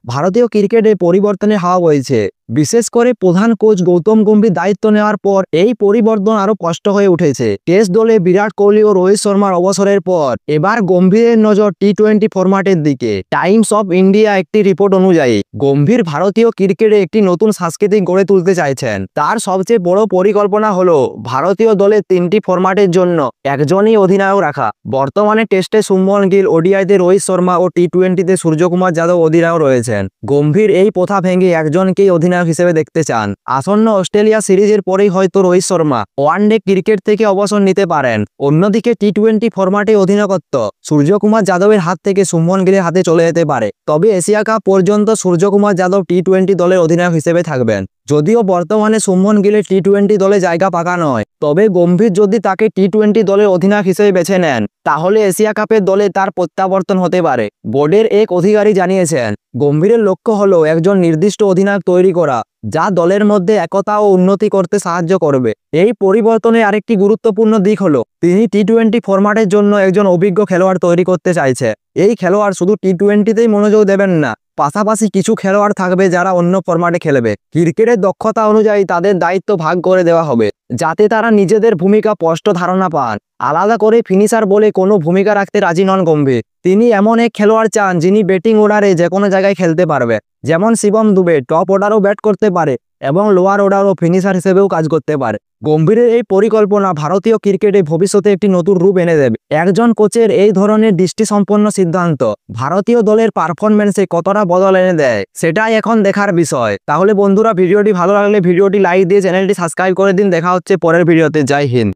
ভারতীয় ক্রিকেটে পরিবর্তনের হাওয়া বইছে। বিশেষ করে প্রধান কোচ গৌতম গম্ভীর দায়িত্ব নেওয়ার পর এই পরিবর্তন আরো স্পষ্ট হয়ে উঠেছে। টেস্ট দলে বিরাট কোহলি ও রোহিত শর্মার অবসরের পর এবার গম্ভীরের নজর টি-20 ফরম্যাটের দিকে। টাইমস অফ ইন্ডিয়া একটি রিপোর্ট অনুযায়ী গম্ভীর ভারতীয় ক্রিকেটে একটি নতুন সংস্কৃতি গড়ে তুলতে চাইছেন। তার সবচেয়ে বড় পরিকল্পনা হলো ভারতীয় দলে 3টি ফরম্যাটের জন্য একজনই অধিনায়ক রাখা। বর্তমানে টেস্টে শুভমন গিল, ওডিআইতে রোহিত শর্মা ও টি-20তে সূর্যকুমার যাদব অধিনায়ক রয়েছেন। গম্ভীর এই প্রথা ভেঙে একজনকেই অধিনায়ক হিসেবে দেখতে চান। আসন্ন অস্ট্রেলিয়া সিরিজের পরেই হয়তো রোহিত শর্মা ওয়ানডে ক্রিকেট থেকে অবসর নিতে পারেন। অন্যদিকে টি-20 ফরম্যাটে অধিনায়কত্ব সূর্যকুমার যাদবের হাত থেকে শুভমন গিলের হাতে চলে যেতে পারে। তবে এশিয়া কাপ পর্যন্ত সূর্যকুমার যাদব টি-20 দলের অধিনায়ক হিসেবে থাকবেন। যদিও বর্তমানে শুভমন গিলের টি-20 দলে জায়গা পাকা নয়, তবে গম্ভীর যদি তাকে টি-20 দলের অধিনায়ক হিসেবে বেছে নেন তাহলে এশিয়া কাপের দলে তার প্রত্যাবর্তন হতে পারে। বোর্ডের এক অধিকারী জানিয়েছেন, গম্ভীরের লক্ষ্য হলো একজন নির্দিষ্ট অধিনায়ক তৈরি করা যা দলের মধ্যে একতা ও উন্নতি করতে সাহায্য করবে। এই পরিবর্তনের আরেকটি গুরুত্বপূর্ণ দিক হলো তিনি টি-20 ফরম্যাটের জন্য একজন অভিজ্ঞ খেলোয়াড় তৈরি করতে চাইছে। এই খেলোয়াড় শুধু টি-20তেই মনোযোগ দেবেন না, পাশাপাশি কিছু খেলোয়াড় থাকবে যারা অন্য ফরম্যাটে খেলবে। ক্রিকেটের দক্ষতা অনুযায়ী তাদের দায়িত্ব ভাগ করে দেওয়া হবে যাতে তারা নিজেদের ভূমিকা স্পষ্ট ধারণা পান। আলাদা করে ফিনিশার বলে কোনো ভূমিকা রাখতে রাজি নন গম্ভীর। তিনি এমন এক খেলোয়াড় চান যিনি ব্যাটিং অর্ডারে যে কোনো জায়গায় খেলতে পারবে, যেমন শিবম দুবে টপ অর্ডারও ব্যাট করতে পারে এবং লোয়ার অর্ডার ও ফিনিশার হিসেবেও কাজ করতে পারে। গম্ভীরের এই পরিকল্পনা ভারতীয় ক্রিকেটে ভবিষ্যতে একটি নতুন রূপ এনে দেবে। একজন কোচের এই ধরনের দৃষ্টিসম্পন্ন সিদ্ধান্ত ভারতীয় দলের পারফরম্যান্সে কতটা বদল এনে দেয় সেটাই এখন দেখার বিষয়। তাহলে বন্ধুরা, ভিডিওটি ভালো লাগলে ভিডিওটি লাইক দিয়ে চ্যানেলটি সাবস্ক্রাইব করে দিন। দেখা হচ্ছে পরের ভিডিওতে। জয় হিন্দ।